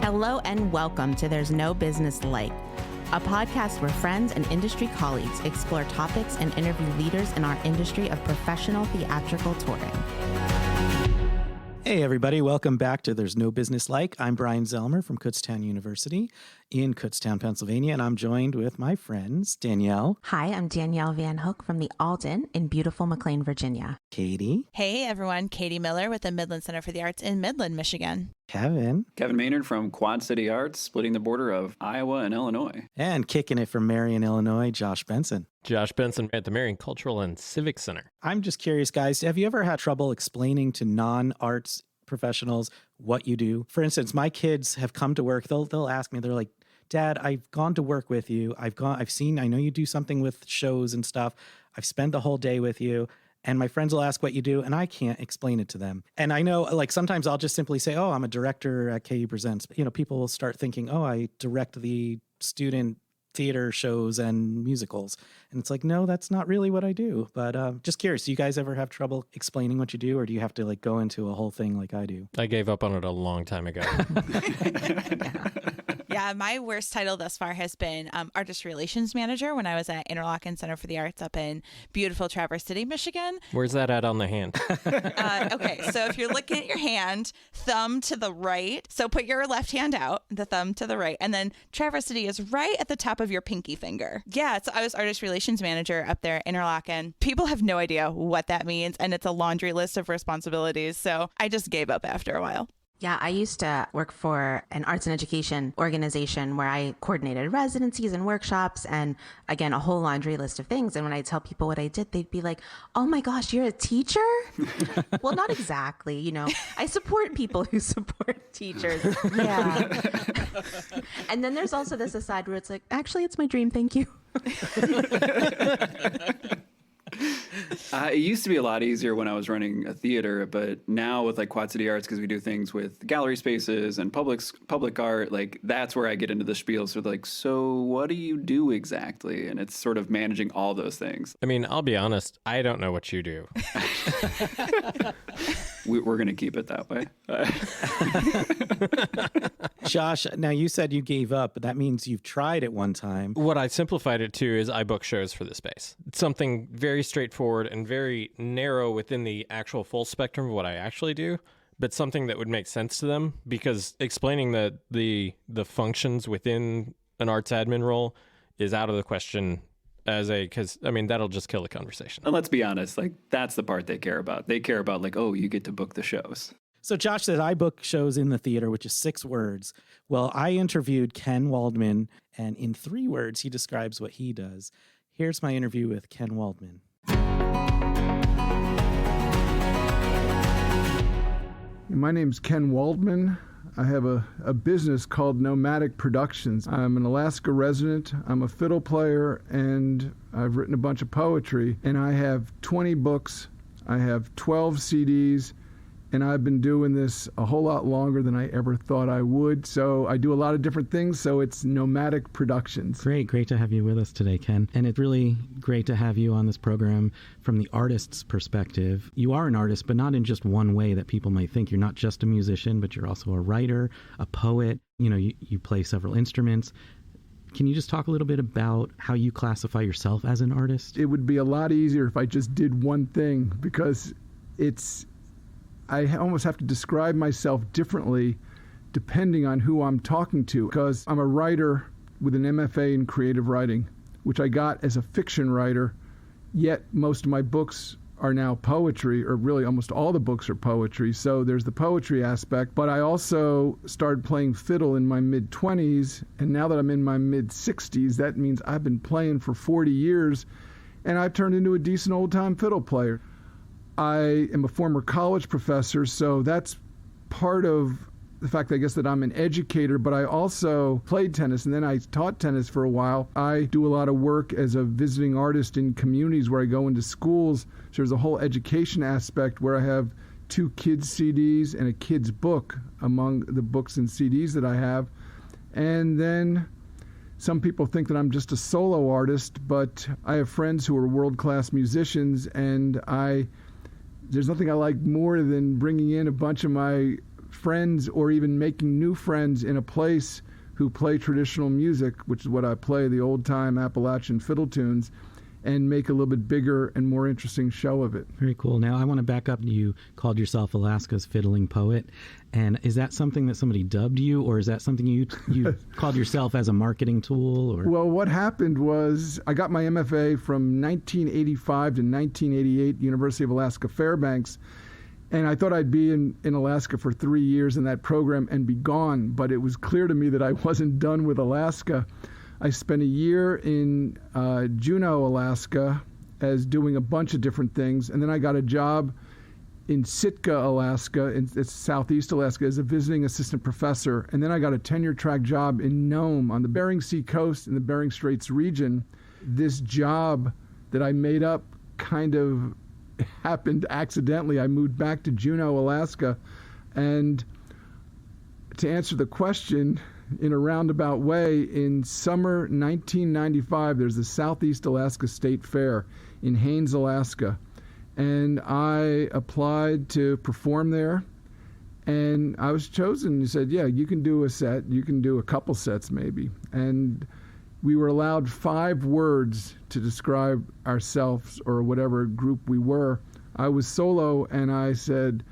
Hello and welcome to There's No Business Like, a podcast where friends and industry colleagues explore topics and interview leaders in our industry of professional theatrical touring. Hey everybody, welcome back to There's No Business Like. I'm Brian Zellmer from Kutztown University in Kutztown, Pennsylvania, and I'm joined with my friends, Danielle. Hi, I'm Danielle Van Hook from the Alden in beautiful McLean, Virginia. Katie. Hey everyone, Katie Miller with the Midland Center for the Arts in Midland, Michigan. Kevin Maynard from Quad City Arts, splitting the border of Iowa and Illinois. And kicking it from Marion, Illinois, Josh Benson. Josh Benson at the Marion Cultural and Civic Center. I'm just curious, guys, have you ever had trouble explaining to non-arts professionals what you do? For instance, my kids have come to work. They'll ask me, they're like, Dad, I've gone to work with you. I know you do something with shows and stuff. I've spent the whole day with you. And my friends will ask what you do, and I can't explain it to them. And I know, like, sometimes I'll just simply say, oh, I'm a director at KU Presents. But, people will start thinking, oh, I direct the student theater shows and musicals. And it's like, no, that's not really what I do. But just curious, do you guys ever have trouble explaining what you do, or do you have to, go into a whole thing like I do? I gave up on it a long time ago. Yeah, my worst title thus far has been Artist Relations Manager when I was at Interlochen Center for the Arts up in beautiful Traverse City, Michigan. Where's that at on the hand? Okay, so if you're looking at your hand, thumb to the right. So put your left hand out, the thumb to the right, and then Traverse City is right at the top of your pinky finger. Yeah, so I was Artist Relations Manager up there at Interlochen. People have no idea what that means, and it's a laundry list of responsibilities. So I just gave up after a while. Yeah, I used to work for an arts and education organization where I coordinated residencies and workshops and, again, a whole laundry list of things. And when I tell people what I did, they'd be like, oh my gosh, you're a teacher? Well, not exactly. I support people who support teachers. Yeah. And then there's also this aside where it's like, actually, it's my dream. Thank you. It used to be a lot easier when I was running a theater, but now with Quad City Arts, because we do things with gallery spaces and public art, that's where I get into the spiel. So what do you do exactly? And it's sort of managing all those things. I mean, I'll be honest, I don't know what you do. We're going to keep it that way. Josh, now you said you gave up, but that means you've tried at one time. What I simplified it to is I book shows for the space. It's something very straightforward and very narrow within the actual full spectrum of what I actually do, but something that would make sense to them, because explaining the functions within an arts admin role is out of the question because that'll just kill the conversation. And let's be honest, that's the part they care about. They care about oh, you get to book the shows. So Josh said, I book shows in the theater, which is 6 words. Well, I interviewed Ken Waldman, and in 3 words, he describes what he does. Here's my interview with Ken Waldman. My name's Ken Waldman. I have a business called Nomadic Productions. I'm an Alaska resident. I'm a fiddle player, and I've written a bunch of poetry. And I have 20 books. I have 12 CDs. And I've been doing this a whole lot longer than I ever thought I would. So I do a lot of different things. So it's Nomadic Productions. Great to have you with us today, Ken. And it's really great to have you on this program from the artist's perspective. You are an artist, but not in just one way that people might think. You're not just a musician, but you're also a writer, a poet. You play several instruments. Can you just talk a little bit about how you classify yourself as an artist? It would be a lot easier if I just did one thing, because I almost have to describe myself differently depending on who I'm talking to, because I'm a writer with an MFA in creative writing, which I got as a fiction writer, yet most of my books are now poetry, or really almost all the books are poetry. So there's the poetry aspect, but I also started playing fiddle in my mid-20s, and now that I'm in my mid-60s, that means I've been playing for 40 years, and I've turned into a decent old-time fiddle player. I am a former college professor, so that's part of the fact, I guess, that I'm an educator, but I also played tennis, and then I taught tennis for a while. I do a lot of work as a visiting artist in communities where I go into schools. So there's a whole education aspect where I have 2 kids' CDs and a kid's book among the books and CDs that I have. And then some people think that I'm just a solo artist, but I have friends who are world-class musicians, and there's nothing I like more than bringing in a bunch of my friends or even making new friends in a place who play traditional music, which is what I play, the old-time Appalachian fiddle tunes, and make a little bit bigger and more interesting show of it. Very cool. Now, I want to back up. You called yourself Alaska's fiddling poet. And is that something that somebody dubbed you, or is that something you called yourself as a marketing tool? Or? Well, what happened was I got my MFA from 1985 to 1988, University of Alaska Fairbanks. And I thought I'd be in Alaska for 3 years in that program and be gone. But it was clear to me that I wasn't done with Alaska. I spent a year in Juneau, Alaska, as doing a bunch of different things. And then I got a job in Sitka, Alaska, it's southeast Alaska, as a visiting assistant professor. And then I got a tenure-track job in Nome on the Bering Sea coast in the Bering Straits region. This job that I made up kind of happened accidentally. I moved back to Juneau, Alaska. And to answer the question in a roundabout way, in summer 1995, there's the Southeast Alaska State Fair in Haines, Alaska. And I applied to perform there, and I was chosen. He said, yeah, you can do a set. You can do a couple sets maybe. And we were allowed 5 words to describe ourselves or whatever group we were. I was solo, and I said,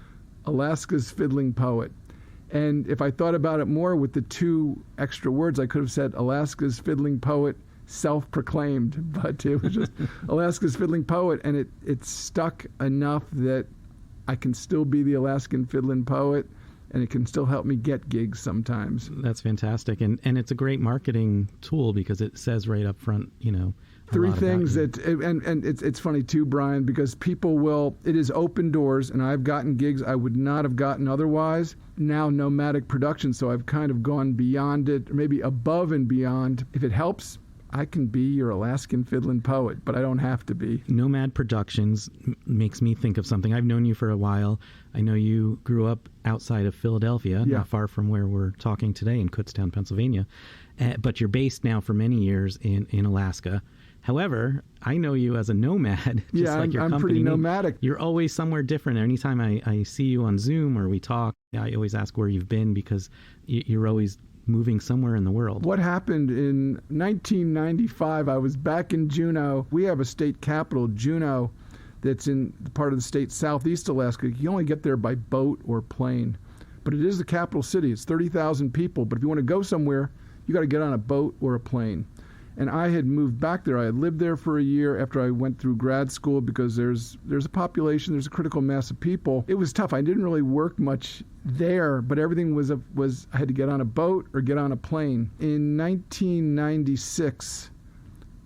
Alaska's fiddling poet. And if I thought about it more with the 2 extra words, I could have said Alaska's fiddling poet, self-proclaimed, but it was just Alaska's fiddling poet, and it stuck enough that I can still be the Alaskan fiddling poet, and it can still help me get gigs sometimes. That's fantastic, and it's a great marketing tool because it says right up front, 3 things that, and it's funny too, Bryan, because it is open doors, and I've gotten gigs I would not have gotten otherwise. Now nomadic production, so I've kind of gone beyond it, or maybe above and beyond. If it helps, I can be your Alaskan fiddling poet, but I don't have to be. Nomad Productions makes me think of something. I've known you for a while. I know you grew up outside of Philadelphia, not far from where we're talking today in Kutztown, Pennsylvania. But you're based now for many years in Alaska. However, I know you as a nomad, just like your company. I'm pretty nomadic. You're always somewhere different. Anytime I see you on Zoom or we talk, I always ask where you've been because you're always moving somewhere in the world. What happened in 1995, I was back in Juneau. We have a state capital, Juneau, that's in part of the state southeast Alaska. You can only get there by boat or plane. But it is the capital city. It's 30,000 people. But if you want to go somewhere, you got to get on a boat or a plane. And I had moved back there. I had lived there for a year after I went through grad school because there's a population, there's a critical mass of people. It was tough. I didn't really work much there, but everything was I had to get on a boat or get on a plane. In 1996,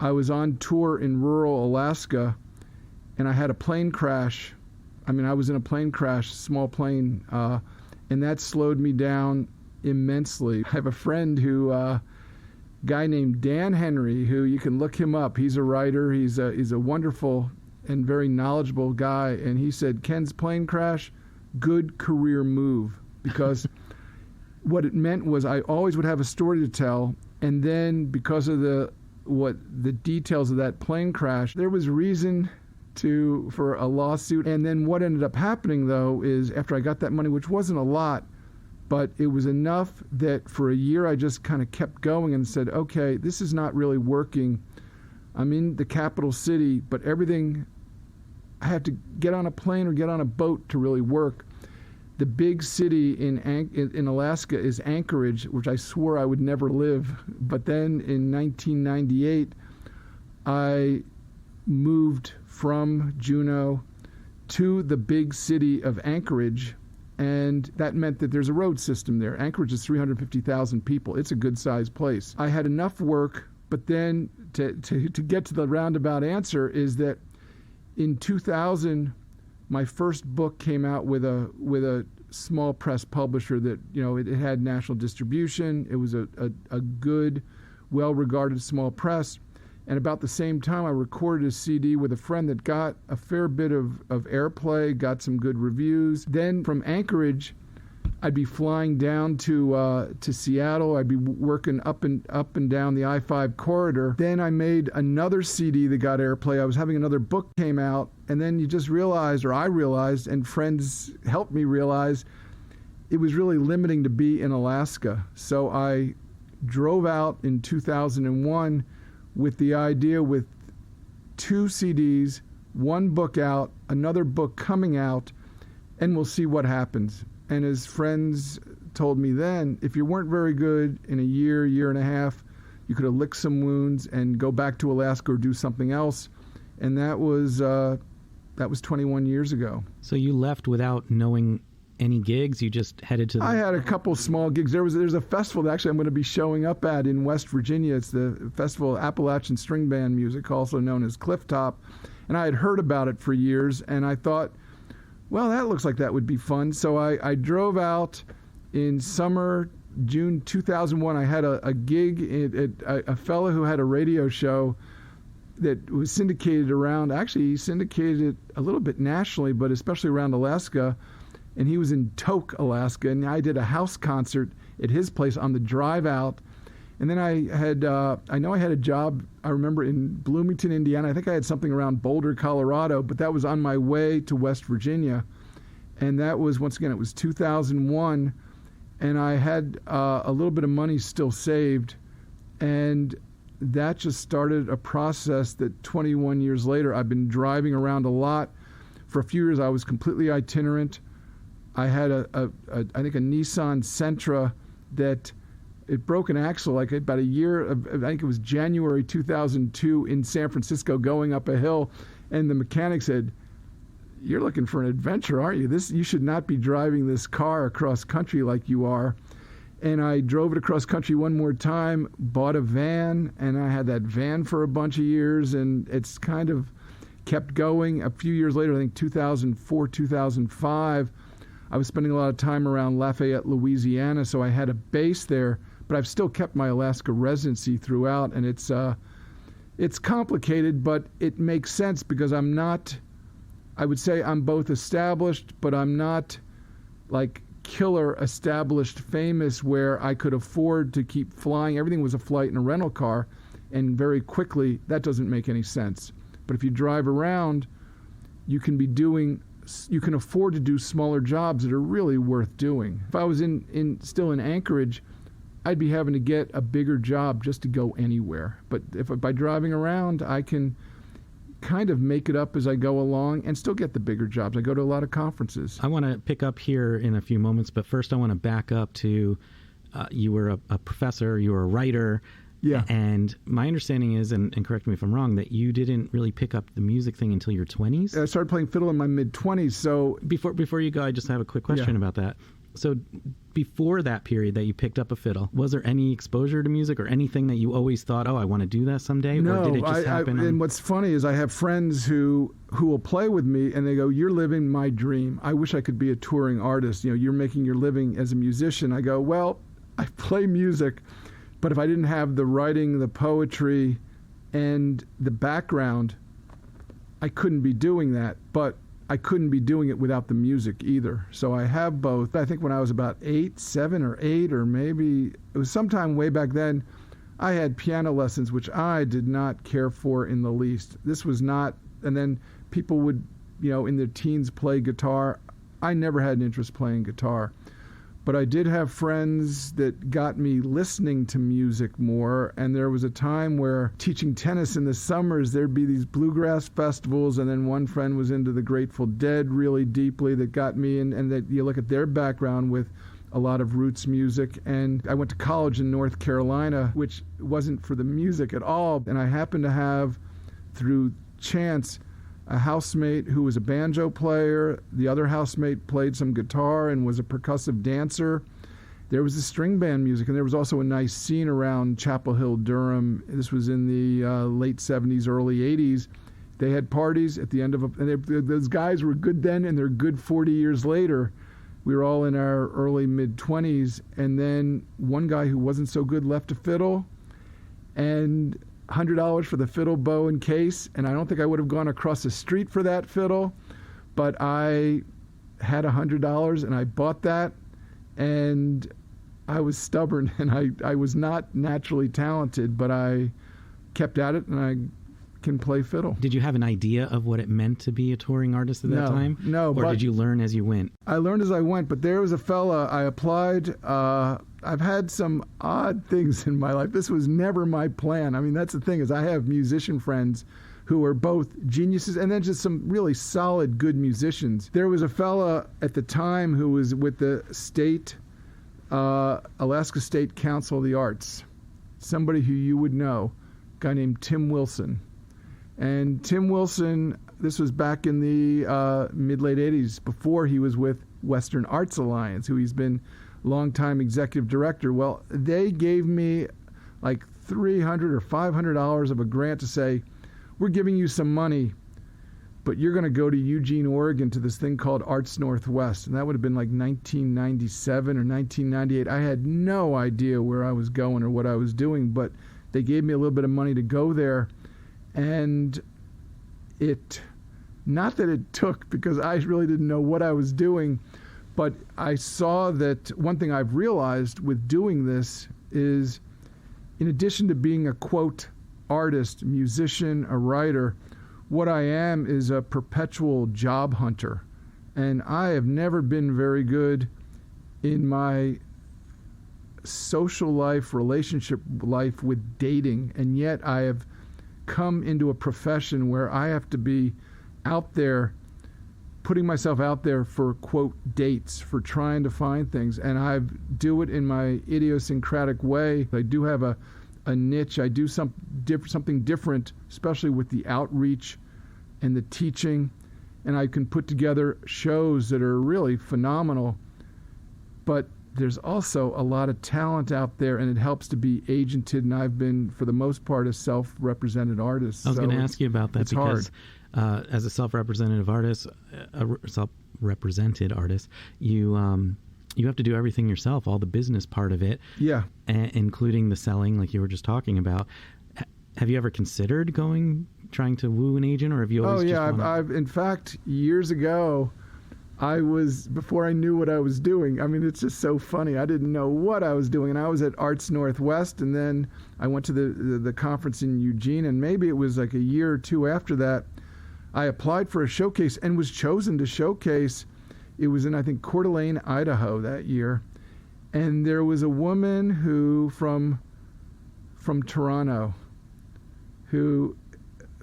I was on tour in rural Alaska, and I had a plane crash. I was in a plane crash, small plane, and that slowed me down immensely. I have a friend who... guy named Dan Henry, who you can look him up. He's a writer. He's a wonderful and very knowledgeable guy. And he said, Ken's plane crash, good career move. Because what it meant was I always would have a story to tell. And then because of the details of that plane crash, there was reason for a lawsuit. And then what ended up happening, though, is after I got that money, which wasn't a lot, but it was enough that for a year I just kind of kept going and said, okay, this is not really working. I'm in the capital city, but everything, I have to get on a plane or get on a boat to really work. The big city in Alaska is Anchorage, which I swore I would never live. But then in 1998, I moved from Juneau to the big city of Anchorage. And that meant that there's a road system there. Anchorage is 350,000 people. It's a good-sized place. I had enough work, but then to get to the roundabout answer is that in 2000, my first book came out with a small press publisher that, it had national distribution. It was a good, well-regarded small press. And about the same time, I recorded a CD with a friend that got a fair bit of airplay, got some good reviews. Then from Anchorage, I'd be flying down to Seattle. I'd be working up and down the I-5 corridor. Then I made another CD that got airplay. I was having another book came out. And then you just realized, or I realized, and friends helped me realize, it was really limiting to be in Alaska. So I drove out in 2001 with the idea, with 2 CDs, 1 book out, another book coming out, and we'll see what happens. And as friends told me then, if you weren't very good in a year and a half, you could have licked some wounds and go back to Alaska or do something else. And that was 21 years ago. So you left without knowing any gigs? You just headed to the... I had a couple small gigs. There's a festival that actually I'm going to be showing up at in West Virginia. It's the Festival of Appalachian String Band Music, also known as Clifftop. And I had heard about it for years, and I thought, well, that looks like that would be fun. So I drove out in summer, June 2001. I had a gig at a fellow who had a radio show that was syndicated around, actually he syndicated it a little bit nationally, but especially around Alaska. And he was in Tok, Alaska, and I did a house concert at his place on the drive out. And then I had a job, I remember, in Bloomington, Indiana. I think I had something around Boulder, Colorado, but that was on my way to West Virginia. And that was, once again, it was 2001. And I had a little bit of money still saved. And that just started a process that 21 years later, I've been driving around a lot. For a few years, I was completely itinerant. I had I think a Nissan Sentra that it broke an axle like about a year, I think it was January 2002 in San Francisco going up a hill. And the mechanic said, "You're looking for an adventure, aren't you? You should not be driving this car across country like you are." And I drove it across country one more time, bought a van, and I had that van for a bunch of years, and it's kind of kept going. A few years later, I think 2004, 2005, I was spending a lot of time around Lafayette, Louisiana, so I had a base there, but I've still kept my Alaska residency throughout, and it's complicated, but it makes sense because I would say I'm both established, but I'm not like killer established famous where I could afford to keep flying. Everything was a flight in a rental car, and very quickly that doesn't make any sense. But if you drive around, you can afford to do smaller jobs that are really worth doing. If I was still in Anchorage, I'd be having to get a bigger job just to go anywhere. But if by driving around, I can kind of make it up as I go along and still get the bigger jobs. I go to a lot of conferences. I want to pick up here in a few moments, but first I want to back up to you were a professor, you were a writer. Yeah. And my understanding is, and correct me if I'm wrong, that you didn't really pick up the music thing until your 20s? I started playing fiddle in my mid-20s, so... Before you go, I just have a quick question about that. So before that period that you picked up a fiddle, was there any exposure to music or anything that you always thought, oh, I want to do that someday? No, or did it just happen? And what's funny is I have friends who will play with me and they go, "You're living my dream. I wish I could be a touring artist. You're making your living as a musician." I go, "Well, I play music, but if I didn't have the writing, the poetry, and the background, I couldn't be doing that. But I couldn't be doing it without the music either." So I have both. I think when I was about 7 or 8, or maybe it was sometime way back then, I had piano lessons, which I did not care for in the least. This was not, and then people would, in their teens play guitar. I never had an interest playing guitar. But I did have friends that got me listening to music more, and there was a time where teaching tennis in the summers, there'd be these bluegrass festivals, and then one friend was into the Grateful Dead really deeply that got me in, and that you look at their background with a lot of roots music. And I went to college in North Carolina, which wasn't for the music at all, and I happened to have, through chance, a housemate who was a banjo player. The other housemate played some guitar and was a percussive dancer. There was the string band music, and there was also a nice scene around Chapel Hill, Durham. This was in the late 70s, early 80s. They had parties at the end of those guys were good then, and they're good 40 years later. We were all in our early, mid-20s, and then one guy who wasn't so good left a fiddle, and $100 for the fiddle, bow, and case, and I don't think I would have gone across the street for that fiddle, but I had $100 and I bought that, and I was stubborn, and I was not naturally talented, but I kept at it, and I can play fiddle. Did you have an idea of what it meant to be a touring artist at that time? No. Or did you learn as you went? I learned as I went, but there was a fella, I applied. I've had some odd things in my life. This was never my plan. I mean, that's the thing, is I have musician friends who are both geniuses and then just some really solid, good musicians. There was a fella at the time who was with the Alaska State Council of the Arts, somebody who you would know, a guy named Tim Wilson. And Tim Wilson, this was back in the mid-late 80s, before he was with Western Arts Alliance, who he's been longtime executive director. Well, they gave me like $300 or $500 of a grant to say, we're giving you some money, but you're going to go to Eugene, Oregon to this thing called Arts Northwest. And that would have been like 1997 or 1998. I had no idea where I was going or what I was doing, but they gave me a little bit of money to go there. And not that it took, because I really didn't know what I was doing, but I saw that one thing I've realized with doing this is, in addition to being a, quote, artist, musician, a writer, what I am is a perpetual job hunter. And I have never been very good in my social life, relationship life with dating. And yet I have come into a profession where I have to be out there, putting myself out there for, quote, dates, for trying to find things. And I do it in my idiosyncratic way. I do have a niche. I do something different, especially with the outreach and the teaching. And I can put together shows that are really phenomenal. But there's also a lot of talent out there, and it helps to be agented. And I've been, for the most part, a self-represented artist. I was going to ask you about that, because as a self-representative artist, you have to do everything yourself, all the business part of it. Yeah. Including the selling, like you were just talking about. Have you ever considered trying to woo an agent, or have you always I've in fact, years ago, before I knew what I was doing, I mean, it's just so funny. I didn't know what I was doing, and I was at Arts Northwest, and then I went to the conference in Eugene, and maybe it was like a year or two after that, I applied for a showcase and was chosen to showcase. It was in, I think, Coeur d'Alene, Idaho that year. And there was a woman who from Toronto who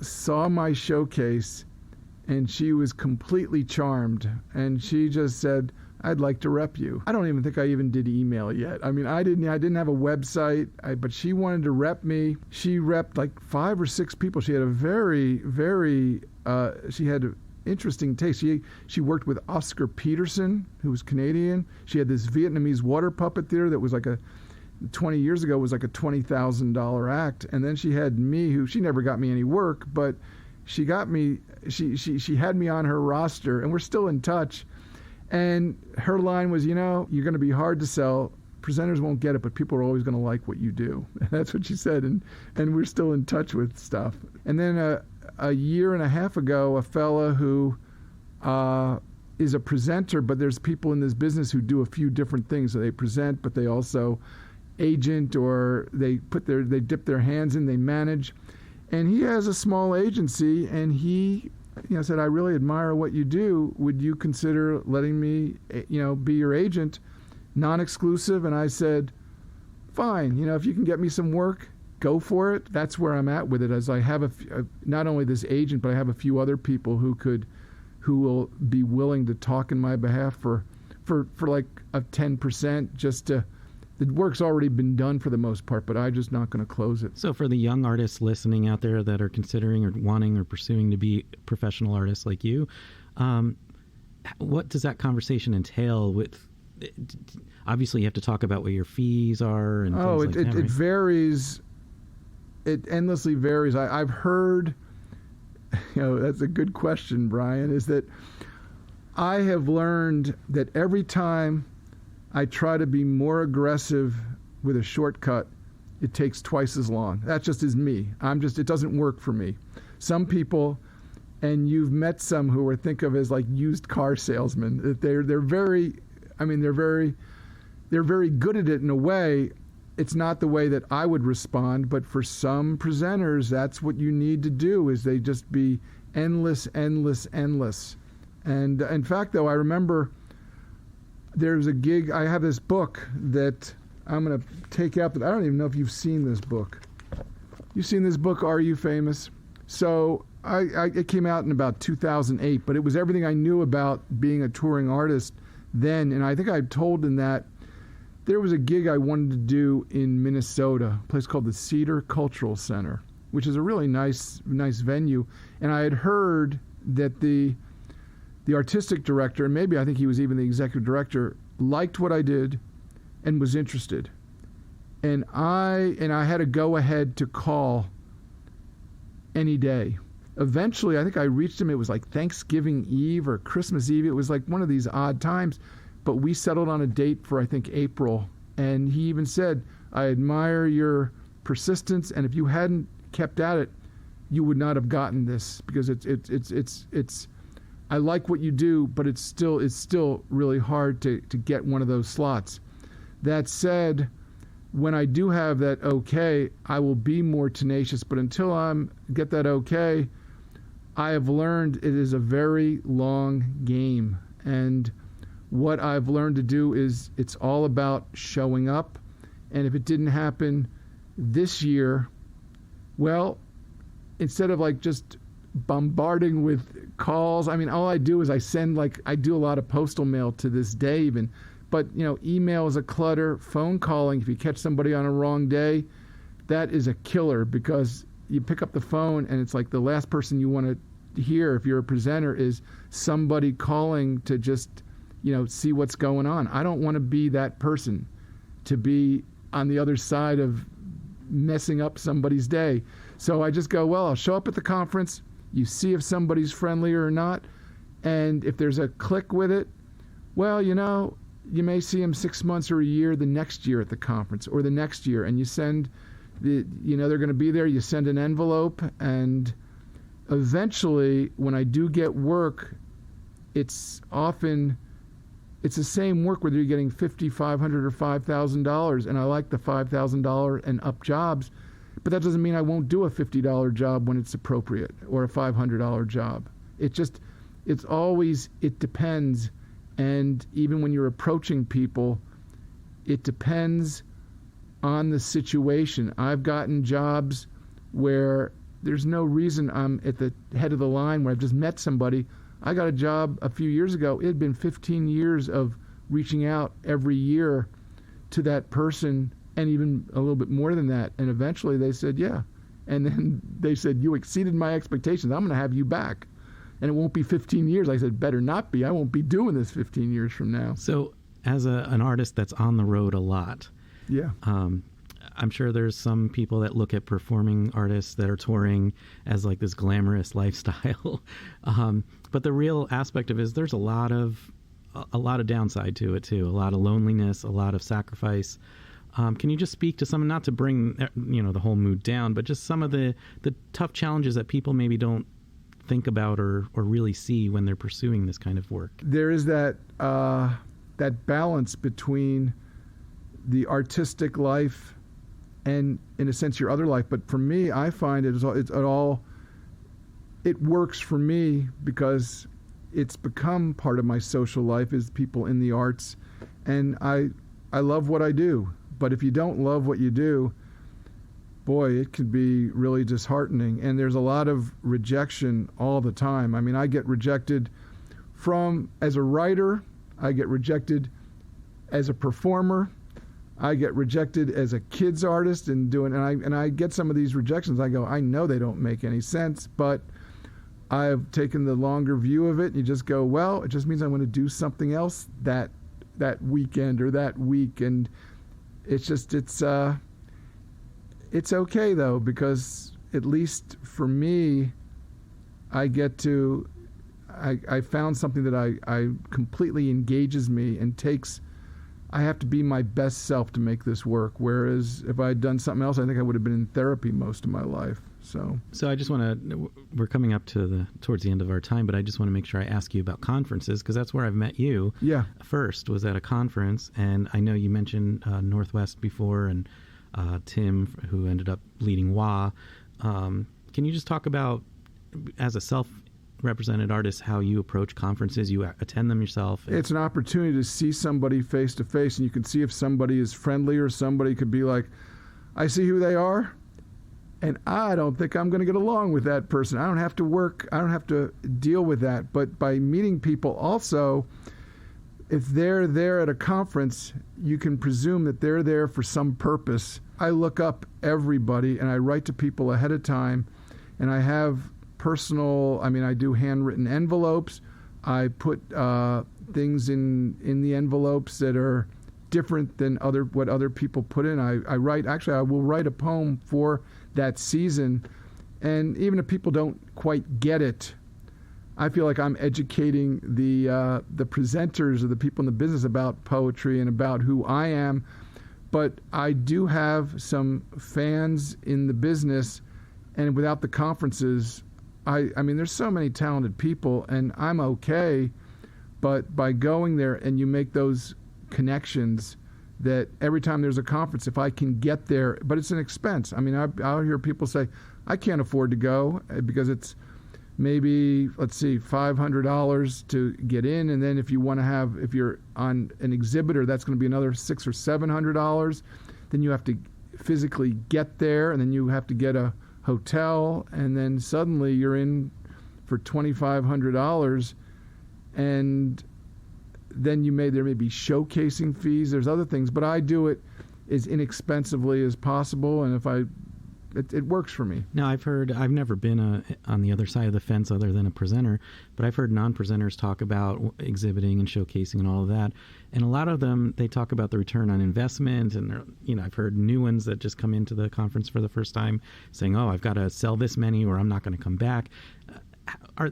saw my showcase, and she was completely charmed. And she just said, I'd like to rep you. I don't even think I even did email yet. I mean, I didn't have a website, but she wanted to rep me. She repped like 5 or 6 people. She had a very, very, she had interesting taste. She worked with Oscar Peterson, who was Canadian. She had this Vietnamese water puppet theater that was like 20 years ago was like a $20,000 act. And then she had me, who she never got me any work, but she got me, she had me on her roster, and we're still in touch. And her line was, you're going to be hard to sell. Presenters won't get it, but people are always going to like what you do. And that's what she said. And we're still in touch with stuff. And then a year and a half ago, a fella who is a presenter, but there's people in this business who do a few different things. So they present, but they also agent, or they dip their hands in, they manage. And he has a small agency, and he said, I really admire what you do. Would you consider letting me, be your agent, non-exclusive? And I said, fine. If you can get me some work, go for it. That's where I'm at with it. As I have not only this agent, but I have a few other people who will be willing to talk in my behalf for like a 10%, just to. The work's already been done for the most part, but I'm just not going to close it. So for the young artists listening out there that are considering or wanting or pursuing to be professional artists like you, what does that conversation entail with? Obviously, you have to talk about what your fees are and things like that, right? It varies. It endlessly varies. I've heard, that's a good question, Brian, is that I have learned that every time I try to be more aggressive with a shortcut, it takes twice as long. That just is me. It doesn't work for me. Some people, and you've met some who are think of as like used car salesmen. They're very good at it in a way, it's not the way that I would respond, but for some presenters, that's what you need to do, is they just be endless. And in fact, though, I remember there's a gig, I have this book that I'm going to take out, but I don't even know if you've seen this book. You've seen this book, Are You Famous? So it came out in about 2008, but it was everything I knew about being a touring artist then. And I think I told in that there was a gig I wanted to do in Minnesota, a place called the Cedar Cultural Center, which is a really nice venue. And I had heard that the artistic director, and maybe I think he was even the executive director, liked what I did and was interested. And I had to go ahead to call any day. Eventually, I think I reached him. It was like Thanksgiving Eve or Christmas Eve. It was like one of these odd times. But we settled on a date for, I think, April. And he even said, I admire your persistence, and if you hadn't kept at it, you would not have gotten this, because it's I like what you do, but it's still really hard to get one of those slots. That said, when I do have that okay, I will be more tenacious. But until I get that okay, I have learned it is a very long game. And what I've learned to do is it's all about showing up. And if it didn't happen this year, well, instead of like just bombarding with calls, I mean, all I do is I do a lot of postal mail to this day even. But, email is a clutter. Phone calling, if you catch somebody on a wrong day, that is a killer, because you pick up the phone and it's like the last person you want to hear if you're a presenter is somebody calling to just, see what's going on. I don't want to be that person, to be on the other side of messing up somebody's day. So I just go, well, I'll show up at the conference. You see if somebody's friendly or not. And if there's a click with it, well, you may see them 6 months or a year the next year at the conference, or the next year, and you send they're going to be there, you send an envelope, and eventually when I do get work, it's the same work whether you're getting $50, $500, or $5,000, and I like the $5,000 and up jobs, but that doesn't mean I won't do a $50 job when it's appropriate, or a $500 job. It depends. And even when you're approaching people, it depends on the situation. I've gotten jobs where there's no reason I'm at the head of the line, where I've just met somebody. I got a job a few years ago. It had been 15 years of reaching out every year to that person, and even a little bit more than that. And eventually they said, yeah. And then they said, you exceeded my expectations. I'm going to have you back. And it won't be 15 years. I said, better not be. I won't be doing this 15 years from now. So as an artist that's on the road a lot, yeah, I'm sure there's some people that look at performing artists that are touring as like this glamorous lifestyle. But the real aspect of it is there's a lot of downside to it too. A lot of loneliness, a lot of sacrifice. Can you just speak to some, not to bring the whole mood down, but just some of the tough challenges that people maybe don't think about or really see when they're pursuing this kind of work? There is that balance between the artistic life and, in a sense, your other life. But for me, I find it works for me because it's become part of my social life, is people in the arts, and I love what I do. But if you don't love what you do, boy, it could be really disheartening. And there's a lot of rejection all the time. I mean, I get rejected as a writer, I get rejected as a performer, I get rejected as a kids artist, and I get some of these rejections. I go, I know they don't make any sense, but I've taken the longer view of it. And you just go, well, it just means I'm going to do something else that weekend or that week. And it's okay though, because at least for me, I found something that I completely engages me and I have to be my best self to make this work. Whereas if I had done something else, I think I would have been in therapy most of my life. So I just want to, we're coming up to towards the end of our time, but I just want to make sure I ask you about conferences, because that's where I've met you. Yeah. First was at a conference, and I know you mentioned Northwest before, and Tim, who ended up leading WA. Can you just talk about, as a self-represented artist, how you approach conferences? You attend them yourself? It's an opportunity to see somebody face to face, and you can see if somebody is friendly, or somebody could be like, I see who they are, and I don't think I'm going to get along with that person. I don't have to deal with that. But by meeting people also, if they're there at a conference, you can presume that they're there for some purpose. I look up everybody, and I write to people ahead of time, and I have I do handwritten envelopes. I put things in the envelopes that are different than what other people put in. I will write a poem for that season, and even if people don't quite get it, I feel like I'm educating the presenters or the people in the business about poetry and about who I am. But I do have some fans in the business, and without the conferences, I mean, there's so many talented people, and I'm okay. But by going there, and you make those connections, that every time there's a conference, if I can get there, but it's an expense. I mean, I'll hear people say, I can't afford to go because it's maybe, $500 to get in. And then if you're on an exhibitor, that's going to be another $600 or $700. Then you have to physically get there, and then you have to get a hotel, and then suddenly you're in for $2,500, and then there may be showcasing fees. There's other things, but I do it as inexpensively as possible, and it works for me. Now, I've never been on the other side of the fence other than a presenter, but I've heard non-presenters talk about exhibiting and showcasing and all of that. And a lot of them, they talk about the return on investment, and I've heard new ones that just come into the conference for the first time saying, oh, I've got to sell this many or I'm not going to come back.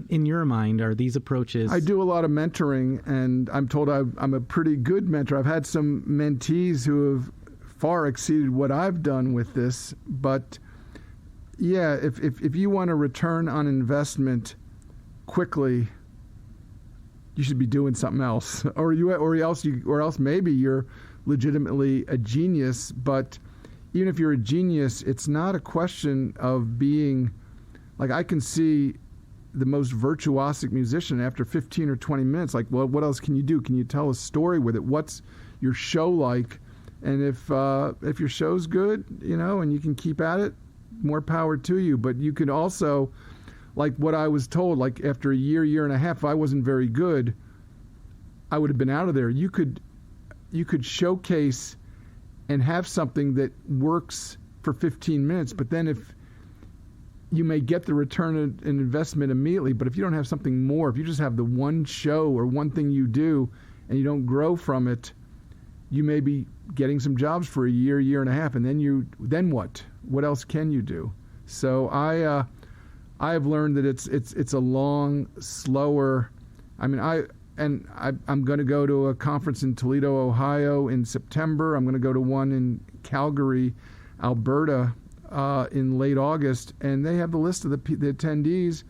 In your mind, are these approaches? I do a lot of mentoring, and I'm told I'm a pretty good mentor. I've had some mentees who have far exceeded what I've done with this, but yeah, if you want a return on investment quickly, you should be doing something else, or else maybe you're legitimately a genius. But even if you're a genius, it's not a question of being like, I can see the most virtuosic musician after 15 or 20 minutes. Like, well, what else can you do? Can you tell a story with it? What's your show like? And if your show's good, and you can keep at it, more power to you. But you could also, like what I was told, like after a year and a half, if I wasn't very good, I would have been out of there. You could showcase and have something that works for 15 minutes, but then if you may get the return on investment immediately, but if you don't have something more, if you just have the one show or one thing you do and you don't grow from it, you may be getting some jobs for a year and a half, and then what? What else can you do? So I have learned that it's a long, slower. I mean, I'm going to go to a conference in Toledo, Ohio in September. I'm going to go to one in Calgary, Alberta, in late August, and they have the list of the attendees.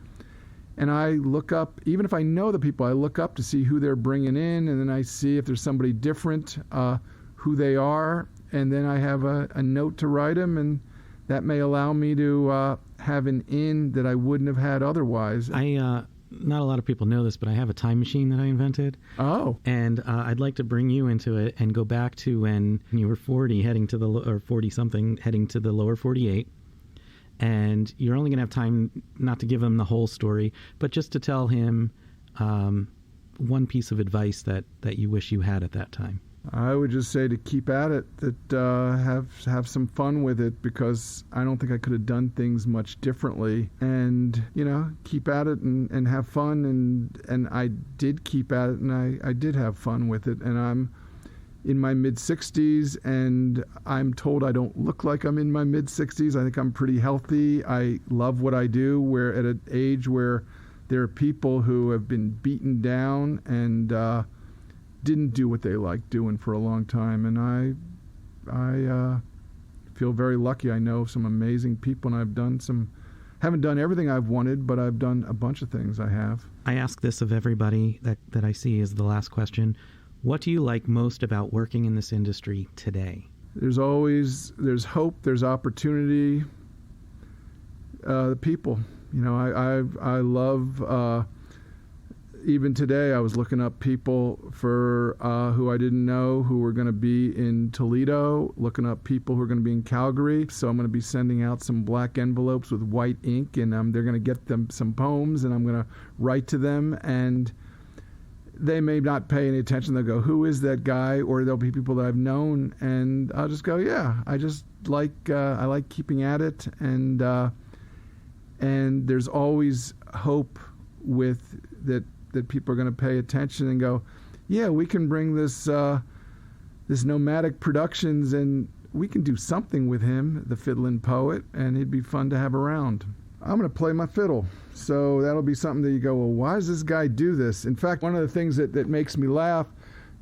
And I look up, even if I know the people, I look up to see who they're bringing in, and then I see if there's somebody different, who they are, and then I have a note to write them, and that may allow me to have an in that I wouldn't have had otherwise. Not a lot of people know this, but I have a time machine that I invented. Oh. And I'd like to bring you into it and go back to when you were 40, heading to or 40-something, heading to the lower 48. And you're only going to have time not to give him the whole story, but just to tell him one piece of advice that you wish you had at that time. I would just say to keep at it, that have some fun with it, because I don't think I could have done things much differently. And, keep at it and have fun. And I did keep at it, and I did have fun with it. And I'm in my mid-60s, and I'm told I don't look like I'm in my mid-60s. I think I'm pretty healthy. I love what I do. We're at an age where there are people who have been beaten down and didn't do what they liked doing for a long time, and I feel very lucky. I know some amazing people, and I've done some Haven't done everything I've wanted, but I've done a bunch of things. I have. I ask this of everybody that I see as the last question. What do you like most about working in this industry today? There's hope, there's opportunity. The people, I love, even today I was looking up people for who I didn't know who were going to be in Toledo, looking up people who are going to be in Calgary. So I'm going to be sending out some black envelopes with white ink, and they're going to get them some poems, and I'm going to write to them, and they may not pay any attention. They'll go, who is that guy? Or there'll be people that I've known, and I'll just go, yeah, I just I like keeping at it, and there's always hope with that people are going to pay attention and go, yeah, we can bring this Nomadic Productions, and we can do something with him, the fiddling poet, and he'd be fun to have around. I'm going to play my fiddle. So that'll be something that you go, well, why does this guy do this? In fact, one of the things that makes me laugh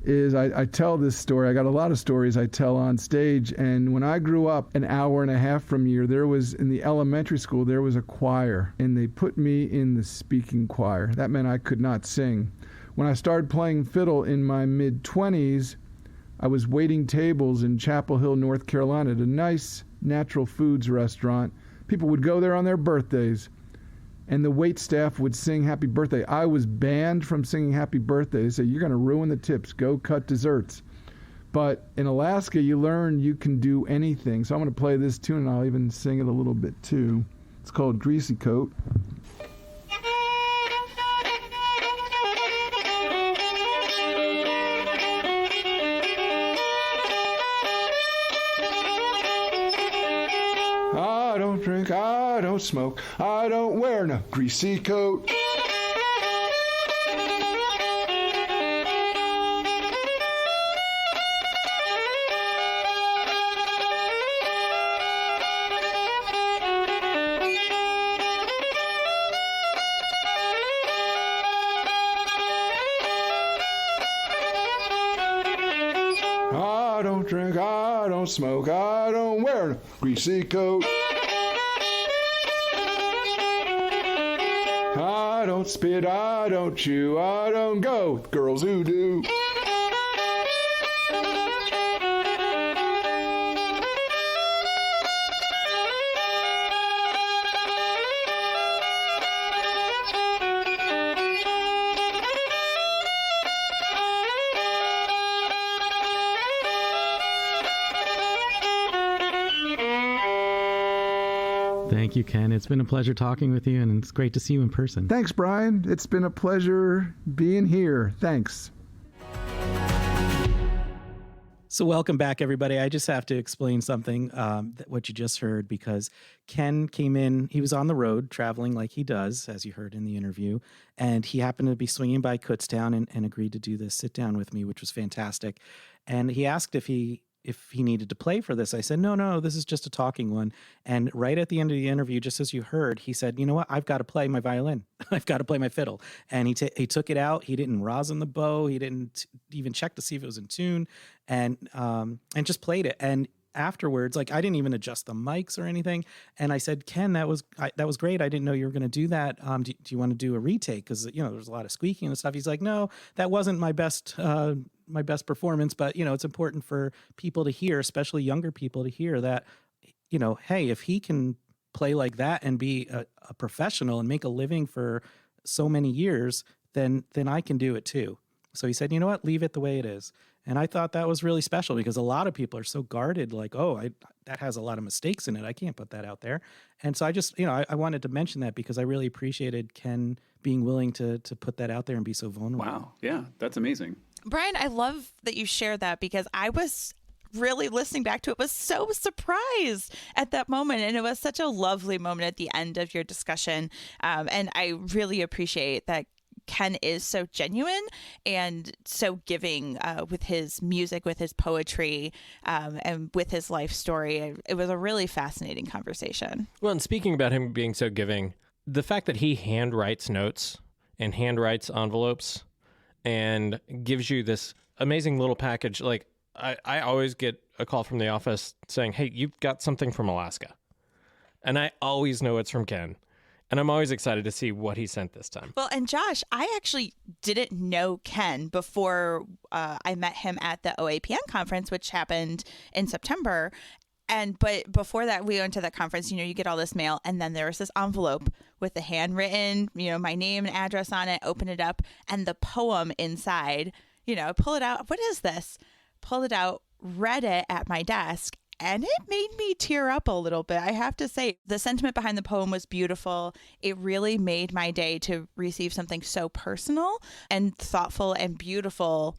is I tell this story. I got a lot of stories I tell on stage. And when I grew up an hour and a half from here, in the elementary school, there was a choir. And they put me in the speaking choir. That meant I could not sing. When I started playing fiddle in my mid-20s, I was waiting tables in Chapel Hill, North Carolina, at a nice natural foods restaurant. People would go there on their birthdays, and the wait staff would sing happy birthday. I was banned from singing happy birthday. They said, you're going to ruin the tips. Go cut desserts. But in Alaska, you learn you can do anything. So I'm going to play this tune, and I'll even sing it a little bit too. It's called Greasy Coat. I don't drink, I don't smoke, I don't wear no greasy coat. I don't drink, I don't smoke, I don't wear no greasy coat. I don't spit, I don't chew, I don't go with girls who do. Thank you, Ken. It's been a pleasure talking with you, and it's great to see you in person. Thanks, Bryan. It's been a pleasure being here. Thanks. So welcome back, everybody. I just have to explain something, what you just heard, because Ken came in. He was on the road traveling like he does, as you heard in the interview, and he happened to be swinging by Kutztown and agreed to do this sit down with me, which was fantastic. And he asked if he needed to play for this. I said, no, this is just a talking one. And right at the end of the interview, just as you heard, he said, you know what? I've got to play my violin. I've got to play my fiddle. And he took it out. He didn't rosin the bow. He didn't even check to see if it was in tune, and just played it. And afterwards, like, I didn't even adjust the mics or anything. And I said, Ken, that was great. I didn't know you were going to do that. Do you want to do a retake? Because, there's a lot of squeaking and stuff. He's like, no, that wasn't my best performance, but it's important for people to hear, especially younger people to hear that, hey, if he can play like that and be a professional and make a living for so many years, then I can do it too. So he said, you know what, leave it the way it is. And I thought that was really special, because a lot of people are so guarded, like, that has a lot of mistakes in it. I can't put that out there. And so I just, I wanted to mention that, because I really appreciated Ken being willing to put that out there and be so vulnerable. Wow. Yeah, that's amazing. Bryan, I love that you share that, because I was really listening back to it, was so surprised at that moment. And it was such a lovely moment at the end of your discussion. And I really appreciate that Ken is so genuine and so giving with his music, with his poetry, and with his life story. It was a really fascinating conversation. Well, and speaking about him being so giving, the fact that he handwrites notes and handwrites envelopes and gives you this amazing little package. Like, I always get a call from the office saying, hey, you've got something from Alaska. And I always know it's from Ken. And I'm always excited to see what he sent this time. Well, and Josh, I actually didn't know Ken before I met him at the OAPN conference, which happened in September. But before that, we went to that conference, you get all this mail, and then there was this envelope with the handwritten, my name and address on it, open it up, and the poem inside, pull it out. What is this? Pulled it out, read it at my desk, and it made me tear up a little bit. I have to say, the sentiment behind the poem was beautiful. It really made my day to receive something so personal and thoughtful and beautiful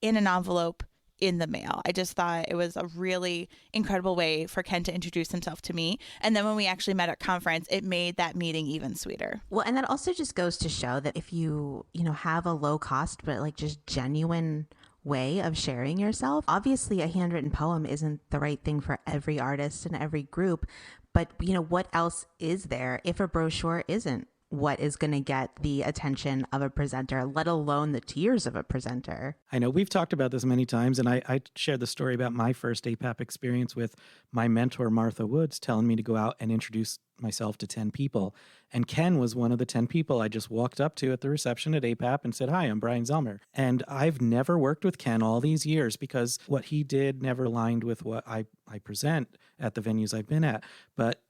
in an envelope in the mail. I just thought it was a really incredible way for Ken to introduce himself to me. And then when we actually met at conference, it made that meeting even sweeter. Well, and that also just goes to show that if you have a low cost, but like just genuine way of sharing yourself, obviously a handwritten poem isn't the right thing for every artist and every group. But, what else is there if a brochure isn't what is going to get the attention of a presenter, let alone the tears of a presenter? I know we've talked about this many times, and I shared the story about my first APAP experience with my mentor, Martha Woods, telling me to go out and introduce myself to 10 people. And Ken was one of the 10 people I just walked up to at the reception at APAP and said, "Hi, I'm Bryan Zellmer." And I've never worked with Ken all these years because what he did never aligned with what I present at the venues I've been at. But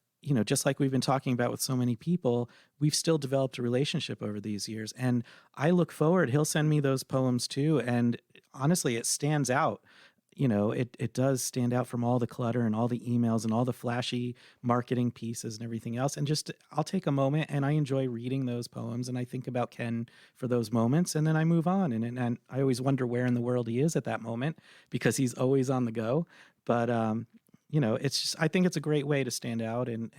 just like we've been talking about with so many people, we've still developed a relationship over these years. And I look forward, he'll send me those poems too. And honestly, it stands out. It does stand out from all the clutter and all the emails and all the flashy marketing pieces and everything else. And just, I'll take a moment and I enjoy reading those poems and I think about Ken for those moments and then I move on. And I always wonder where in the world he is at that moment because he's always on the go. But, it's just, I think it's a great way to stand out and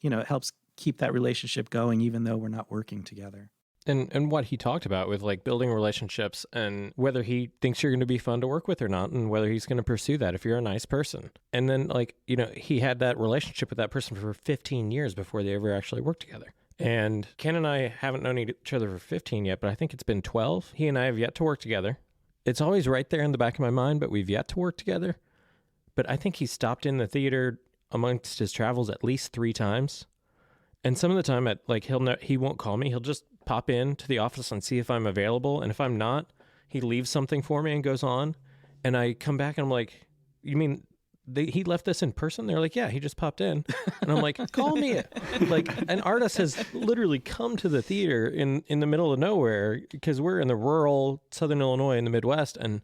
it helps keep that relationship going even though we're not working together. And what he talked about with like building relationships and whether he thinks you're going to be fun to work with or not, and whether he's going to pursue that if you're a nice person. And then he had that relationship with that person for 15 years before they ever actually worked together. And Ken and I haven't known each other for 15 yet, but I think it's been 12. He and I have yet to work together. It's always right there in the back of my mind, but we've yet to work together. But I think he stopped in the theater amongst his travels at least 3 times. And some of the time he won't call me. He'll just pop in to the office and see if I'm available. And if I'm not, he leaves something for me and goes on. And I come back and I'm like, "You mean he left this in person?" They're like, "Yeah, he just popped in." And I'm like, "Call me." Like an artist has literally come to the theater in the middle of nowhere because we're in the rural Southern Illinois in the Midwest. And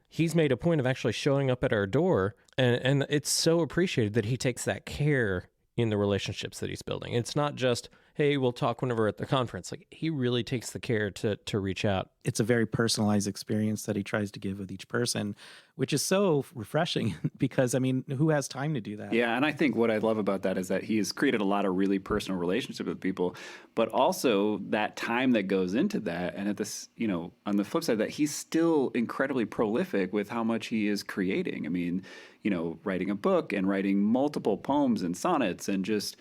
he's made a point of actually showing up at our door. And it's so appreciated that he takes that care in the relationships that he's building. It's not just, "Hey, we'll talk whenever at the conference." Like he really takes the care to reach out. It's a very personalized experience that he tries to give with each person, which is so refreshing because, who has time to do that? Yeah, and I think what I love about that is that he has created a lot of really personal relationships with people, but also that time that goes into that. And at this, on the flip side, that he's still incredibly prolific with how much he is creating. Writing a book and writing multiple poems and sonnets and just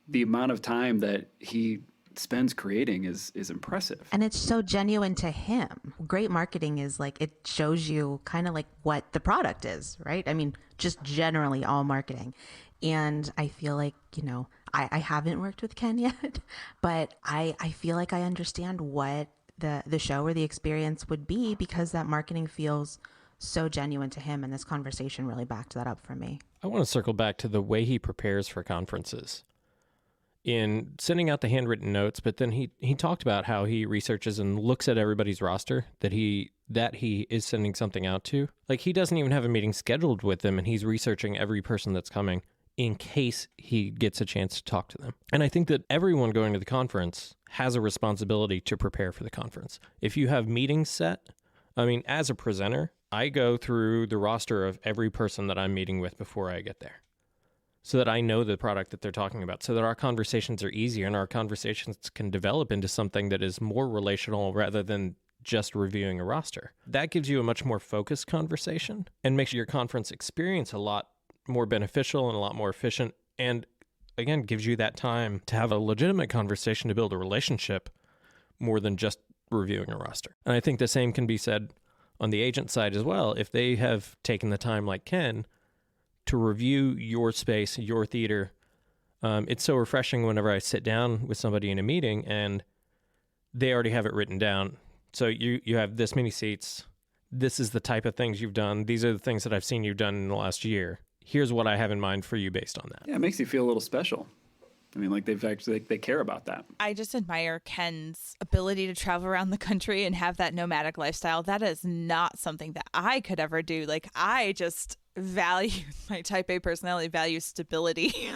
the amount of time that he spends creating is impressive. And it's so genuine to him. Great marketing is it shows you kind of what the product is, right? Just generally all marketing. And I feel like, I haven't worked with Ken yet, but I feel like I understand what the show or the experience would be because that marketing feels so genuine to him. And this conversation really backed that up for me. I want to circle back to the way he prepares for conferences in sending out the handwritten notes, but then he talked about how he researches and looks at everybody's roster that he is sending something out to. Like he doesn't even have a meeting scheduled with them, and he's researching every person that's coming in case he gets a chance to talk to them. And I think that everyone going to the conference has a responsibility to prepare for the conference. If you have meetings set, as a presenter, I go through the roster of every person that I'm meeting with before I get there, so that I know the product that they're talking about, so that our conversations are easier and our conversations can develop into something that is more relational rather than just reviewing a roster. That gives you a much more focused conversation and makes your conference experience a lot more beneficial and a lot more efficient, and again, gives you that time to have a legitimate conversation to build a relationship more than just reviewing a roster. And I think the same can be said on the agent side as well. If they have taken the time, like Ken, to review your space, your theater, It's so refreshing whenever I sit down with somebody in a meeting and they already have it written down. So you have this many seats. This is the type of things you've done. These are the things that I've seen you've done in the last year. Here's what I have in mind for you based on that. Yeah, it makes you feel a little special. I mean, like they care about that. I just admire Ken's ability to travel around the country and have that nomadic lifestyle. That is not something that I could ever do. Like, I just value my type A personality, value stability.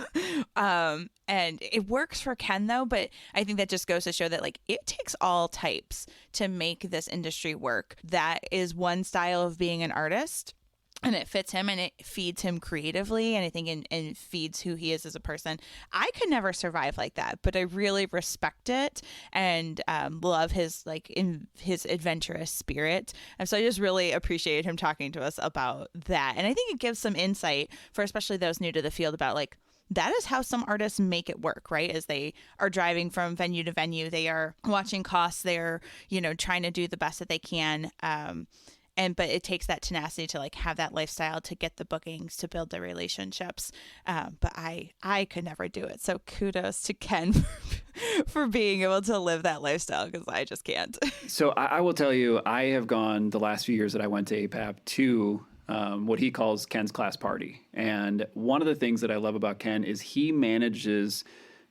And it works for Ken though, but I think that just goes to show that like it takes all types to make this industry work. That is one style of being an artist. And it fits him and it feeds him creatively. And I think and feeds who he is as a person. I could never survive like that, but I really respect it and love his his adventurous spirit. And so I just really appreciated him talking to us about that. And I think it gives some insight for especially those new to the field about like, that is how some artists make it work, right? As they are driving from venue to venue, they are watching costs, they're, trying to do the best that they can. But it takes that tenacity to like have that lifestyle, to get the bookings, to build the relationships. But I could never do it. So kudos to Ken for being able to live that lifestyle, because I just can't. So I will tell you, I have gone the last few years that I went to APAP to what he calls Ken's class party. And one of the things that I love about Ken is he manages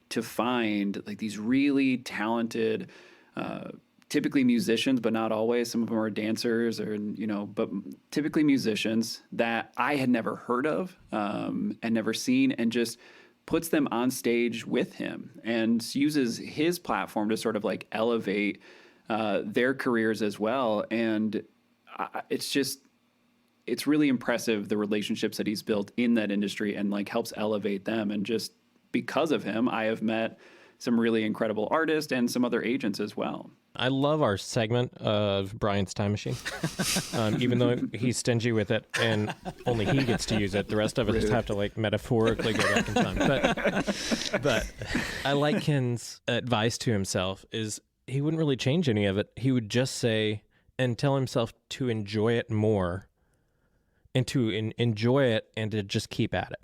to find like these really talented typically musicians, but not always. Some of them are dancers but typically musicians that I had never heard of and never seen, and just puts them on stage with him and uses his platform to sort of like elevate their careers as well. And it's really impressive, the relationships that he's built in that industry and like helps elevate them. And just because of him, I have met some really incredible artists and some other agents as well. I love our segment of Brian's Time Machine, even though he's stingy with it and only he gets to use it. The rest of us have to like metaphorically go back in time. But I like Ken's advice to himself is he wouldn't really change any of it. He would just say and tell himself to enjoy it more and to enjoy it and to just keep at it.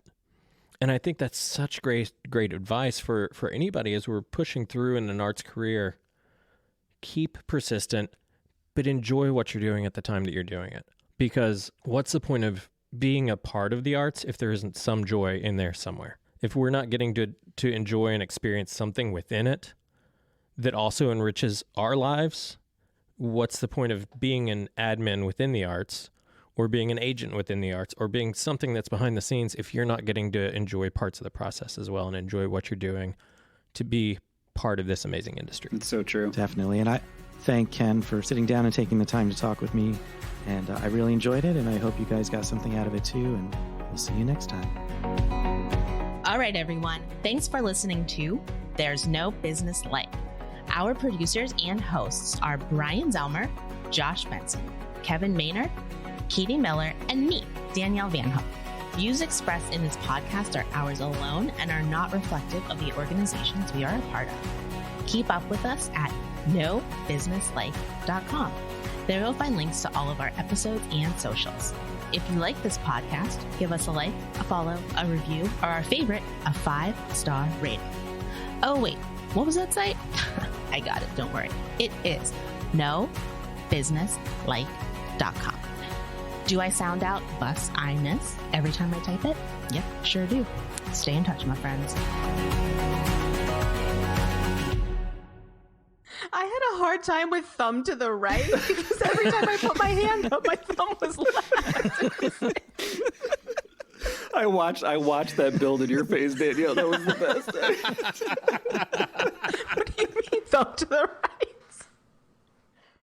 And I think that's such great advice for anybody as we're pushing through in an arts career. Keep persistent, but enjoy what you're doing at the time that you're doing it. Because what's the point of being a part of the arts if there isn't some joy in there somewhere? If we're not getting to enjoy and experience something within it that also enriches our lives, what's the point of being an admin within the arts, or being an agent within the arts, or being something that's behind the scenes if you're not getting to enjoy parts of the process as well and enjoy what you're doing to be part of this amazing industry? It's so true. Definitely. And I thank Ken for sitting down and taking the time to talk with me. And I really enjoyed it, and I hope you guys got something out of it too. And we'll see you next time. All right, everyone. Thanks for listening to There's No Business Like. Our producers and hosts are Brian Zelmer, Josh Benson, Kevin Maynard, Katie Miller, and me, Danielle Van Hook. Views expressed in this podcast are ours alone and are not reflective of the organizations we are a part of. Keep up with us at nobusinesslike.com. There you'll find links to all of our episodes and socials. If you like this podcast, give us a like, a follow, a review, or our favorite, a 5-star rating. Oh wait, what was that site? I got it, don't worry. It is nobusinesslike.com. Do I sound out bus-I-ness every time I type it? Yep, sure do. Stay in touch, my friends. I had a hard time with thumb to the right because every time I put my hand up, my thumb was left. I watched that build in your face, Danielle. That was the best. What do you mean thumb to the